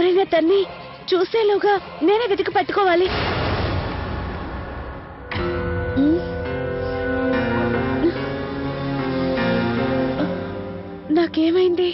ఎవరైనా తన్ని చూసేలోగా నేనే వెతికి పట్టుకోవాలి. నాకేమైంది?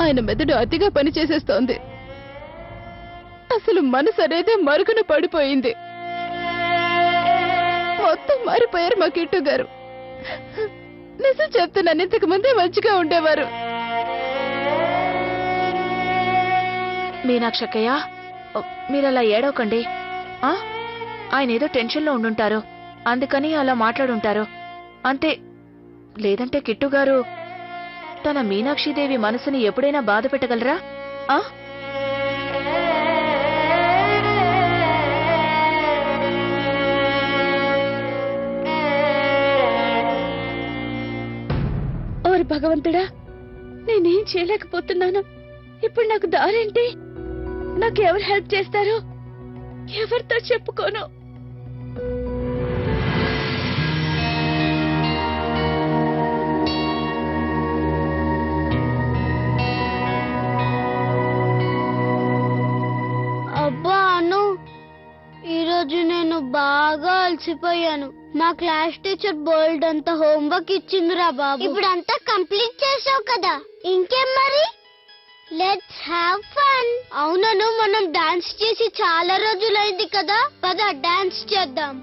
ఆయన మెదడు అతిగా పనిచేసేస్తోంది. అసలు మనసు అనేది మరుగున పడిపోయింది. మొత్తం మారిపోయారు మా కిట్టు గారు. నిజం చెప్తున్నాను, ఇంతకు ముందే మంచిగా ఉండేవారు. మీనాక్షక్కయ్య, మీరలా ఏడవకండి. ఆయన ఏదో టెన్షన్లో ఉండుంటారు, అందుకని అలా మాట్లాడుంటారు అంతే. లేదంటే కిట్టు గారు తన మీనాక్షిదేవి మనసుని ఎప్పుడైనా బాధ పెట్టగలరా? ఓరి భగవంతుడా, నేనేం చేయలేకపోతున్నాను. ఇప్పుడు నాకు దారేంటి? నాకు ఎవరు హెల్ప్ చేస్తారు? ఎవరితో చెప్పుకోను? అబ్బా అను, ఈరోజు నేను బాగా అలసిపోయాను. మా క్లాస్ టీచర్ బోల్డ్ అంత హోంవర్క్ ఇచ్చిందిరా బాబు. ఇప్పుడు అంతా కంప్లీట్ చేసావు కదా, ఇంకేం మరి? Let's have fun. అవునను, మనం డాన్స్ చేసి చాలా రోజులైంది కదా, పద డాన్స్ చేద్దాం.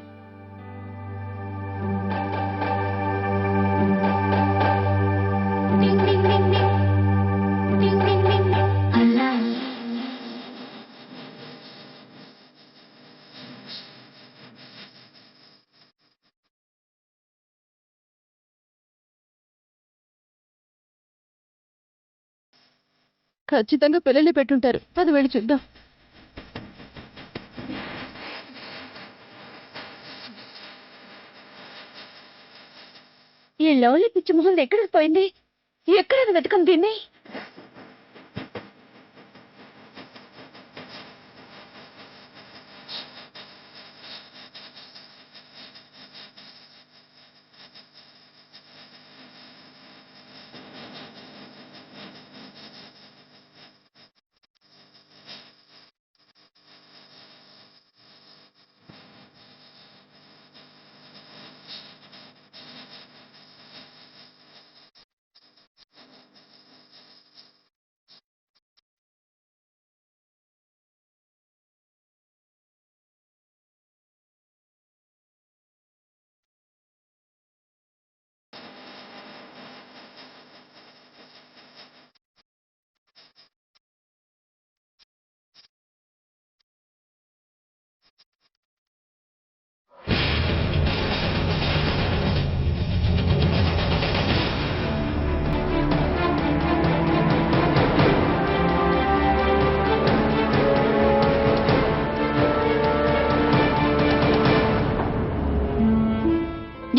ఖచ్చితంగా పిల్లల్ని పెట్టుంటారు. అది వెళ్ళి చూద్దాం. ఈ లవ్లీ పిచ్చి మొహం ఎక్కడికి పోయింది? ఎక్కడ వెతకం దీన్ని?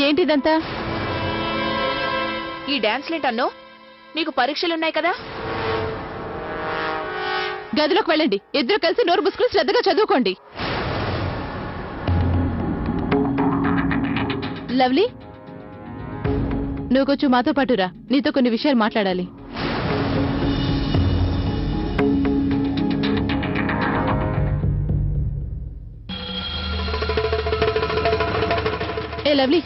ఏంటిదంతా? ఈ డాన్స్ లేంటన్నో, నీకు పరీక్షలున్నాయి కదా. గదిలోకి వెళ్ళండి. ఇద్దరు కలిసి నోరు మూసుకుని శ్రద్ధగా చదువుకోండి. లవ్లీ, నువ్వు కొంచెం మాతో పాటురా, నీతో కొన్ని విషయాలు మాట్లాడాలి. ఏ లవ్లీ,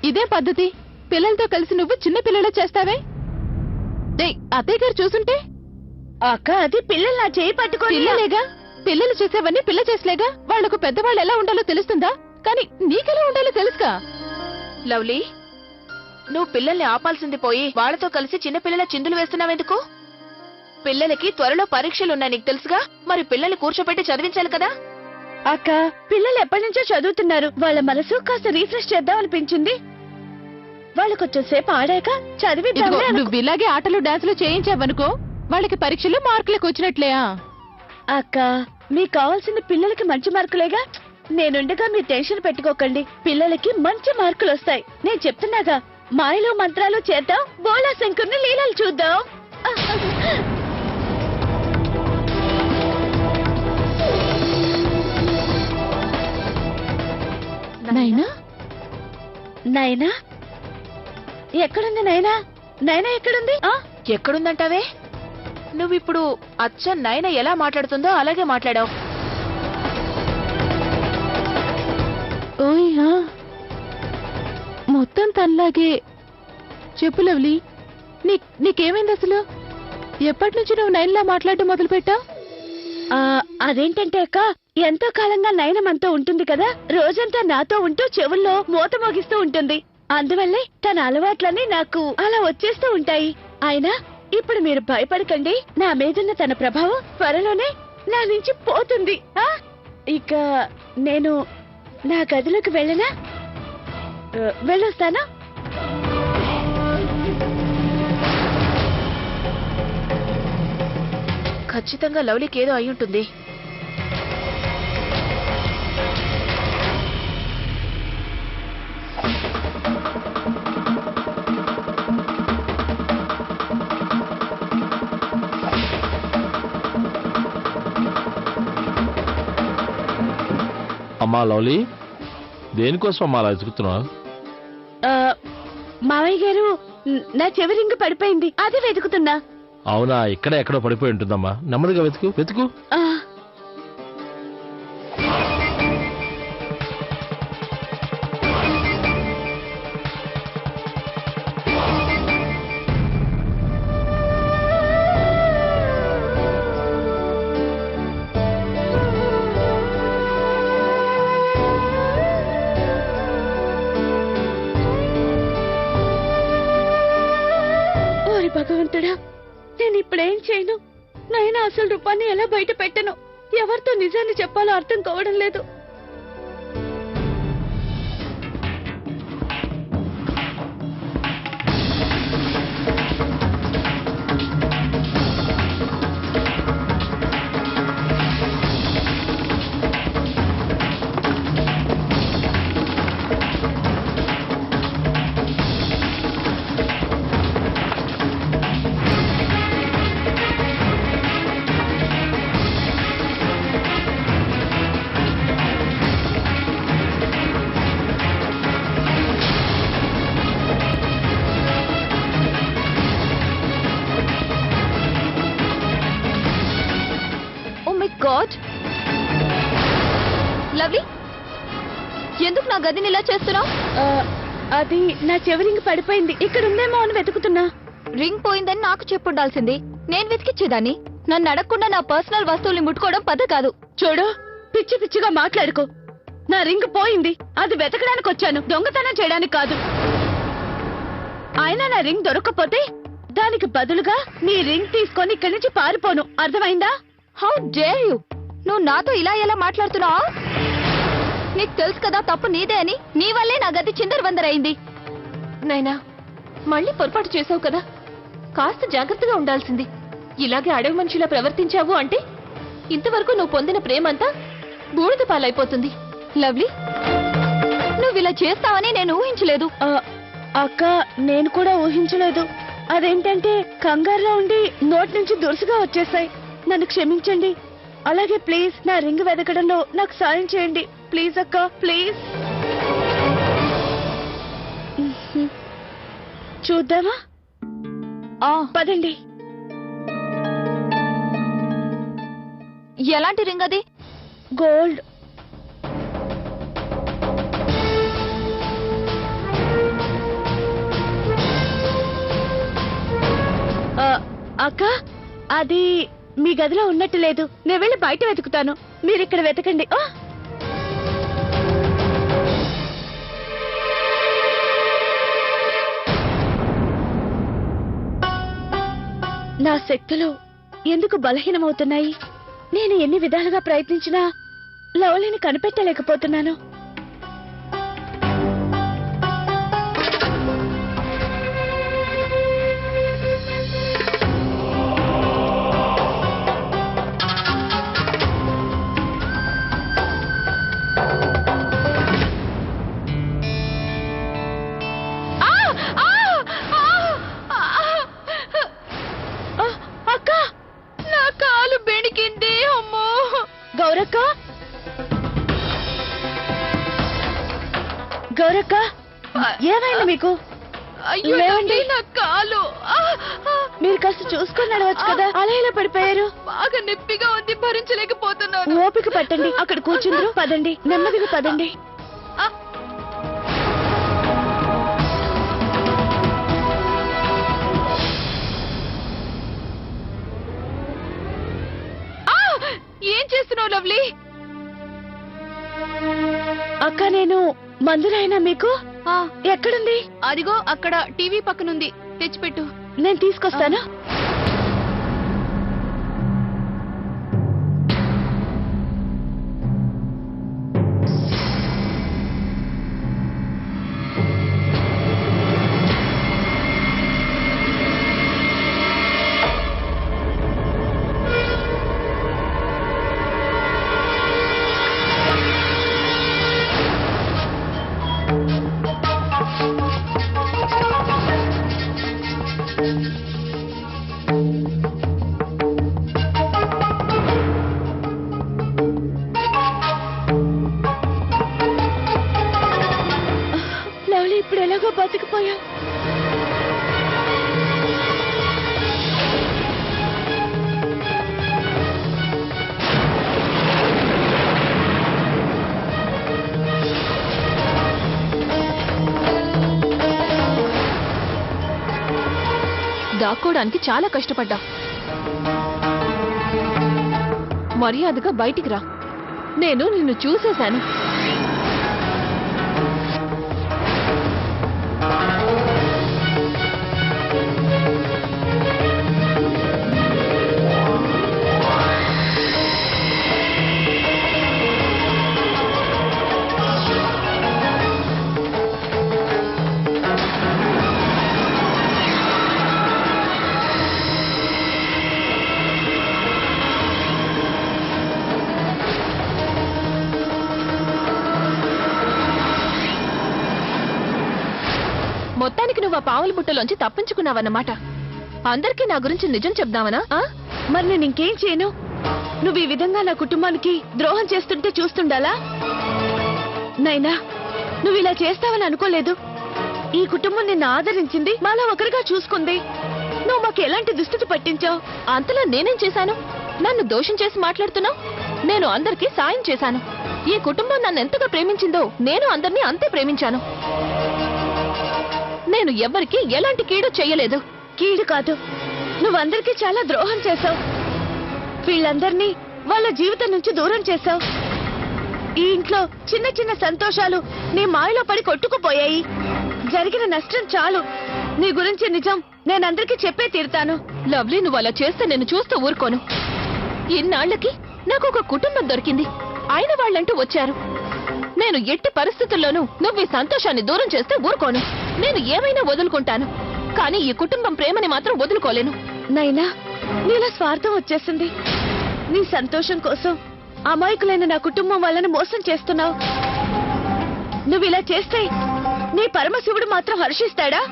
ఇదే పద్ధతి? పిల్లలతో కలిసి నువ్వు చిన్న పిల్లలు చేస్తావే? అత్తయ్య గారు చూసుంటే. అక్క, అది పిల్లలు నా చేయి పట్టుకొని. పిల్లలేగా, పిల్లలు చేసేవన్నీ పిల్ల చేసలేగా. వాళ్లకు పెద్దవాళ్ళు ఎలా ఉండాలో తెలుస్తుందా? కానీ నీకెలా ఉండాలో తెలుసుగా. లవ్లీ, నువ్వు పిల్లల్ని ఆపాల్సింది పోయి వాళ్లతో కలిసి చిన్న పిల్లల చిందులు వేస్తున్నావెందుకు? పిల్లలకి త్వరలో పరీక్షలున్నాయి, నీకు తెలుసుగా. మరి పిల్లల్ని కూర్చోబెట్టి చదివించాలి కదా. అక్క, పిల్లలు ఎప్పటి నుంచో చదువుతున్నారు. వాళ్ళ మనసు కాస్త రీఫ్రెష్ చేద్దాం అనిపించింది. వాళ్ళు కొంచెం సేపు ఆడాక చదివిద్దాం. నువ్వు ఇలాగే ఆటలు డాన్సులు చేయించావనుకో, వాళ్ళకి పరీక్షలు మార్కులకు వచ్చినట్లేయా? అక్క మీకు కావాల్సిన పిల్లలకి మంచి మార్కులేగా. నేనుండగా మీరు టెన్షన్ పెట్టుకోకండి, పిల్లలకి మంచి మార్కులు వస్తాయి. నేను చెప్తున్నాగా, మాయలు మంత్రాలు చేద్దాం, బోలా శంకర్ని లీలలు చూద్దాం. నైనా నైనా ఎక్కడుంది? నైనా నైనా ఎక్కడుంది? ఎక్కడుందంటావే? నువ్విప్పుడు అచ్చ నైనా ఎలా మాట్లాడుతుందో అలాగే మాట్లాడావు. ఓయ్యా, మొత్తం తనలాగే. చెప్పు లవ్లీ, నీకేమైంది అసలు? ఎప్పటి నుంచి నువ్వు నైన్లా మాట్లాడటం మొదలు పెట్టావు? అదేంటంటే అక్క, ఎంతో కాలంగా నైనా మనతో ఉంటుంది కదా, రోజంతా నాతో ఉంటూ చెవుల్లో మూత మోగిస్తూ ఉంటుంది. అందువల్లే తన అలవాట్లన్నీ నాకు అలా వచ్చేస్తూ ఉంటాయి. అయినా ఇప్పుడు మీరు భయపడకండి, నా మీదున్న తన ప్రభావం త్వరలోనే నా నుంచి పోతుంది. ఇక నేను నా గదిలోకి వెళ్ళనా? వెళ్ళొస్తానా? ఖచ్చితంగా లవ్లీకి ఏదో అయి ఉంటుంది. అమ్మా లవ్లీ, దేనికోసం అమ్మా అలా వెతుకుతున్నావు? మావయ్య గారు, నా చెవి రింగు పడిపోయింది, అది వెతుకుతున్నా. అవునా, ఇక్కడ ఎక్కడో పడిపోయి ఉంటుందమ్మా, నెమ్మదిగా వెతుకు వెతుకు. భగవంతుడా, నేను ఇప్పుడేం చేయను? నైనా అసలు రూపాన్ని ఎలా బయట పెట్టను? ఎవరితో నిజాన్ని చెప్పాలో అర్థం కావడం లేదు. గాడ్, లవ్లీ, ఎందుకు నా గదిని ఇలా చేస్తున్నావు? అది నా చెవి రింగ్ పడిపోయింది, ఇక్కడ ఉందేమో అని వెతుకుతున్నా. రింగ్ పోయిందని నాకు చెప్పుండాల్సింది, నేను వెతికిచ్చేదాన్ని. నన్ను అడగకుండా నా పర్సనల్ వస్తువుల్ని ముట్టుకోవడం పద్ధతి కాదు. చూడు, పిచ్చి పిచ్చిగా మాట్లాడుకో. నా రింగ్ పోయింది, అది వెతకడానికి వచ్చాను, దొంగతనం చేయడానికి కాదు. అయినా నా రింగ్ దొరకకపోతే దానికి బదులుగా నీ రింగ్ తీసుకొని ఇక్కడి నుంచి పారిపోను, అర్థమైందా? How dare you! నువ్వు నాతో ఇలా ఎలా మాట్లాడుతున్నావా? నీకు తెలుసు కదా తప్పు నీదే అని. నీ వల్లే నా గది చిందరవందరైంది. నైనా, మళ్ళీ పొరపాటు చేసావు కదా, కాస్త జాగ్రత్తగా ఉండాల్సింది. ఇలాగే అడవి మనిషిలా ప్రవర్తించావు అంటే ఇంతవరకు నువ్వు పొందిన ప్రేమంతా బూడిద పాలైపోతుంది. లవ్లీ, నువ్వు ఇలా చేస్తావని నేను ఊహించలేదు. అక్క, నేను కూడా ఊహించలేదు. అదేంటంటే కంగారులో ఉండి నోటి నుంచి దురుసుగా వచ్చేసాయి. నన్ను క్షమించండి. అలాగే ప్లీజ్ నా రింగ్ వెతకడంలో నాకు సాయం చేయండి. ప్లీజ్ అక్క, ప్లీజ్. చూద్దామా? పదండి. ఎలాంటి రింగ్ అది? గోల్డ్. అక్క, అది మీ గదిలో ఉన్నట్టు లేదు. నేను వెళ్ళి బయట వెతుకుతాను, మీరు ఇక్కడ వెతకండి. నా శక్తులు ఎందుకు బలహీనమవుతున్నాయి? నేను ఎన్ని విధాలుగా ప్రయత్నించినా లవ్లీని కనిపెట్టలేకపోతున్నాను. గౌరక్క, ఏమైంది మీకు? అయ్యో లేవండి. లవ్లీ, నా కాలు మీరు కాస్త చూసుకొని నడవచ్చు కదా, అలా ఇలా పడిపోయారు. బాగా నొప్పిగా ఉంది, భరించలేకపోతున్నాను. ఓపిక పట్టండి, అక్కడ కూర్చుందరు. పదండి, నెమ్మదిగా పదండి. ఏం చేస్తున్నావు లవ్లీ? అక్క, నేను మందులైనా మీకు ఎక్కడుంది? అదిగో అక్కడ టీవీ పక్కనుంది, తెచ్చిపెట్టు. నేను తీసుకొస్తాను. లవ్లీ, ఇప్పుడు ఎలాగో బతికిపోయా. దాక్కోడానికి చాలా కష్టపడ్డా. మర్యాదగా బయటికి రా, నేను నిన్ను చూసేశాను. మొత్తానికి నువ్వు ఆ పావుల బుట్టలోంచి తప్పించుకున్నావన్నమాట. అందరికీ నా గురించి నిజం చెప్దామనా? మరి నేను ఇంకేం చేయను? నువ్వు ఈ విధంగా నా కుటుంబానికి ద్రోహం చేస్తుంటే చూస్తుండాలా? నైనా, నువ్వు ఇలా చేస్తావని అనుకోలేదు. ఈ కుటుంబం నిన్ను ఆదరించింది, మాలా ఒకరిగా చూసుకుంది. నువ్వు మాకు ఎలాంటి దుస్థితి పట్టించావు? అంతలో నేనేం చేశాను? నన్ను దోషం చేసి మాట్లాడుతున్నావు? నేను అందరికీ సాయం చేశాను. ఈ కుటుంబం నన్ను ఎంతగా ప్రేమించిందో నేను అందరినీ అంతే ప్రేమించాను. నేను ఎవ్వరికి ఎలాంటి కీడు చెయ్యలేదు. కీడు కాదు, నువ్వందరికీ చాలా ద్రోహం చేశావు. వీళ్ళందరినీ వాళ్ళ జీవితం నుంచి దూరం చేశావు. ఈ ఇంట్లో చిన్న చిన్న సంతోషాలు నీ మాయలో పడి కొట్టుకుపోయాయి. జరిగిన నష్టం చాలు. నీ గురించి నిజం నేనందరికీ చెప్పే తీరుతాను. లవ్లీ, నువ్వు అలా చేస్తే నేను చూస్తూ ఊరుకోను. ఇన్నాళ్లకి నాకు ఒక కుటుంబం దొరికింది, అయిన వాళ్ళంటూ వచ్చారు. నేను ఎట్టి పరిస్థితుల్లోనూ నువ్వు ఈ సంతోషాన్ని దూరం చేస్తే ఊరుకోను. నేను ఏమైనా వదులుకుంటాను, కానీ ఈ కుటుంబం ప్రేమని మాత్రం వదులుకోలేను. నైనా, నీలో స్వార్థం వచ్చేసింది. నీ సంతోషం కోసం అమాయకులైన నా కుటుంబం వాళ్ళని మోసం చేస్తున్నావు. నువ్వు ఇలా చేస్తే నీ పరమశివుడు మాత్రం హర్షిస్తాడా?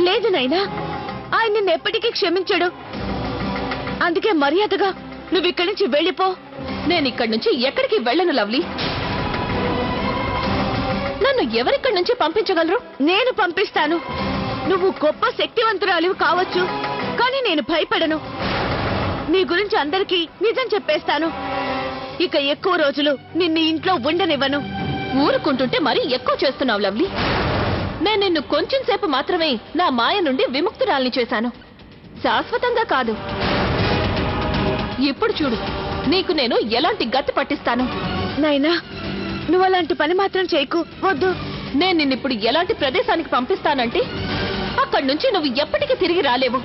లేదు నైనా, ఆయన నిన్ను ఎప్పటికీ క్షమించడు. అందుకే మర్యాదగా నువ్వు ఇక్కడి నుంచి వెళ్ళిపో. నేను ఇక్కడి నుంచి ఎక్కడికి వెళ్ళను లవ్లీ. నన్ను ఎవరిక్కడి నుంచి పంపించగలరు? నేను పంపిస్తాను. నువ్వు గొప్ప శక్తివంతురాలివి కావచ్చు, కానీ నేను భయపడను. నీ గురించి అందరికీ నిజం చెప్పేస్తాను. ఇక ఎక్కువ రోజులు నిన్ను ఇంట్లో ఉండనివ్వను. ఊరుకుంటుంటే మరీ ఎక్కువ చేస్తున్నావు లవ్లీ. నేను నిన్ను కొంచెం సేపు మాత్రమే నా మాయ నుండి విముక్తురాల్ని చేశాను, శాశ్వతంగా కాదు. ఇప్పుడు చూడు, నీకు నేను ఎలాంటి గతి పట్టిస్తాను. నైనా, నువ్వు అలాంటి పని మాత్రం చేయకు. వద్దు. నేను నిన్నిప్పుడు ఎలాంటి ప్రదేశానికి పంపిస్తానంటే అక్కడి నుంచి నువ్వు ఎప్పటికీ తిరిగి రాలేవు.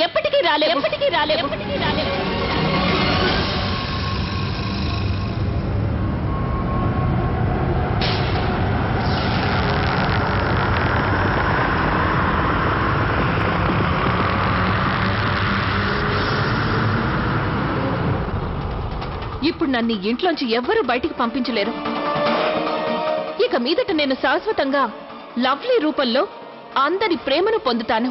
ఎప్పటికీ రాలేవు. ఎప్పటికీ రాలేవు. ఎప్పటికీ రాలేవు. ఇప్పుడు నన్ను ఈ ఇంట్లోంచి ఎవ్వరూ బయటికి పంపించలేరు. ఇక మీదట నేను శాశ్వతంగా లవ్లీ రూపంలో అందరి ప్రేమను పొందుతాను.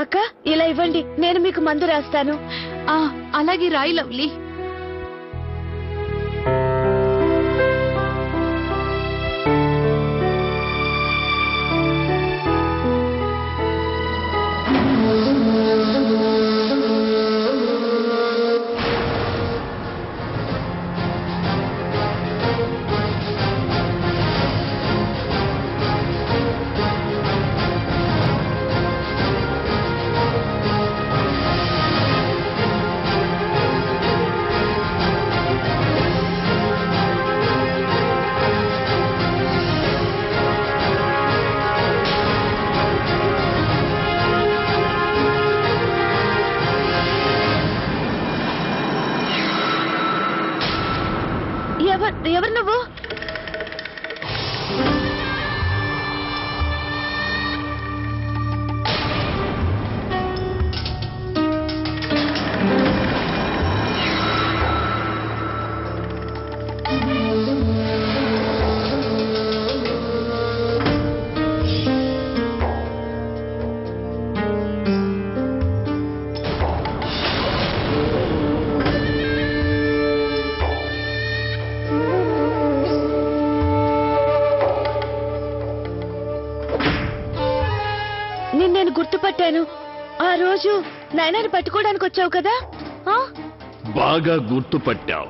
అక్క ఇలా ఇవ్వండి, నేను మీకు మందు రాస్తాను. అలాగే రాయి లవ్లీ. ఎవరు నువ్వు? నేను గుర్తుపట్టాను. ఆ రోజు నైనాని పట్టుకోవడానికి వచ్చావు కదా? బాగా గుర్తుపట్టావు.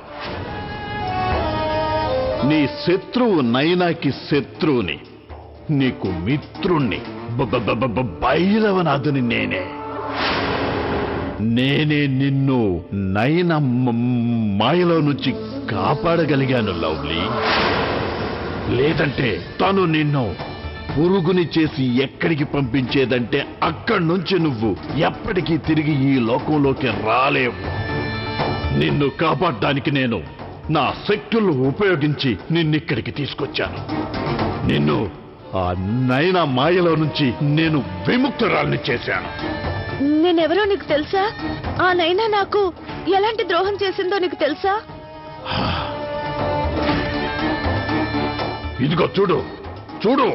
నీ శత్రువు నైనాకి శత్రువుని, నీకు మిత్రుణ్ణి భైరవనాథుని నేనే నిన్ను నైనా మాయలో నుంచి కాపాడగలిగాను లవ్లీ. లేదంటే తను నిన్ను పురుగుని చేసి ఎక్కడికి పంపించేదంటే అక్కడి నుంచి నువ్వు ఎప్పటికీ తిరిగి ఈ లోకంలోకి రాలేవు. నిన్ను కాపాడడానికి నేను నా శక్తులు ఉపయోగించి నిన్నిక్కడికి తీసుకొచ్చాను. నిన్ను ఆ నైనా మాయలో నుంచి నేను విముక్తురాల్ని చేశాను. నేనెవరో నీకు తెలుసా? ఆ నైనా నాకు ఎలాంటి ద్రోహం చేసిందో నీకు తెలుసా? ఇదిగో చూడు చూడు.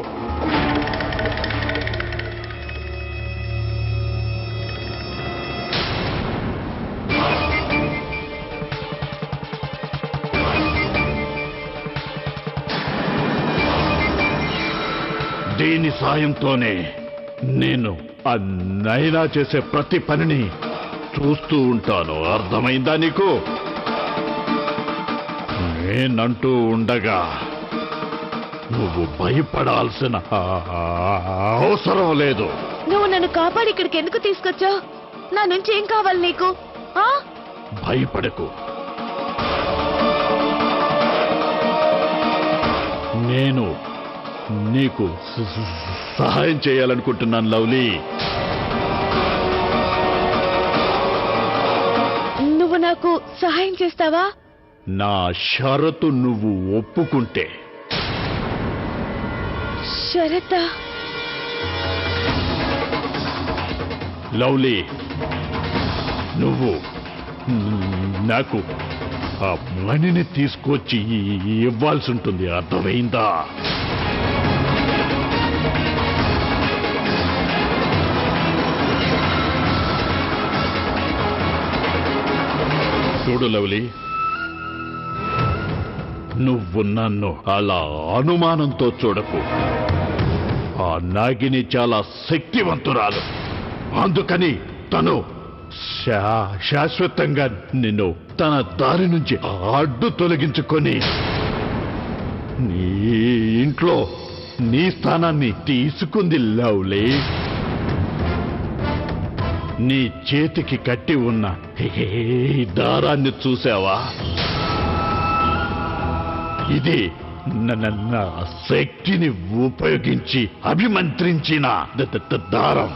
దీని సాయంతోనే నేను ఆ నైనా చేసే ప్రతి పనిని చూస్తూ ఉంటాను. అర్థమైందా నీకు? నేనంటూ ఉండగా నువ్వు భయపడాల్సిన అవసరం లేదు. నువ్వు నన్ను కాపాడి ఇక్కడికి ఎందుకు తీసుకొచ్చావు? నా నుంచి ఏం కావాలి నీకు? భయపడకు. నేను నీకు సహాయం చేయాలనుకుంటున్నాను లవ్లీ. నువ్వు నాకు సహాయం చేస్తావా? నా షరతు నువ్వు ఒప్పుకుంటే. షరతా? లవ్లీ, నువ్వు నాకు ఆ మణిని తీసుకొచ్చి ఇవ్వాల్సి ఉంటుంది. అర్థమైందా? చూడు లవ్లీ, నువ్వు నన్ను అలా అనుమానంతో చూడకు. ఆ నాగిని చాలా శక్తివంతురాలు. అందుకని తను శాశ్వతంగా నిన్ను తన దారి నుంచి అడ్డు తొలగించుకొని నీ ఇంట్లో నీ స్థానాన్ని తీసుకుంది లవ్లీ. నీ చేతికి కట్టి ఉన్న ఈ దారాన్ని చూసావా? ఇది నా శక్తిని ఉపయోగించి అభిమంత్రించిన దారం.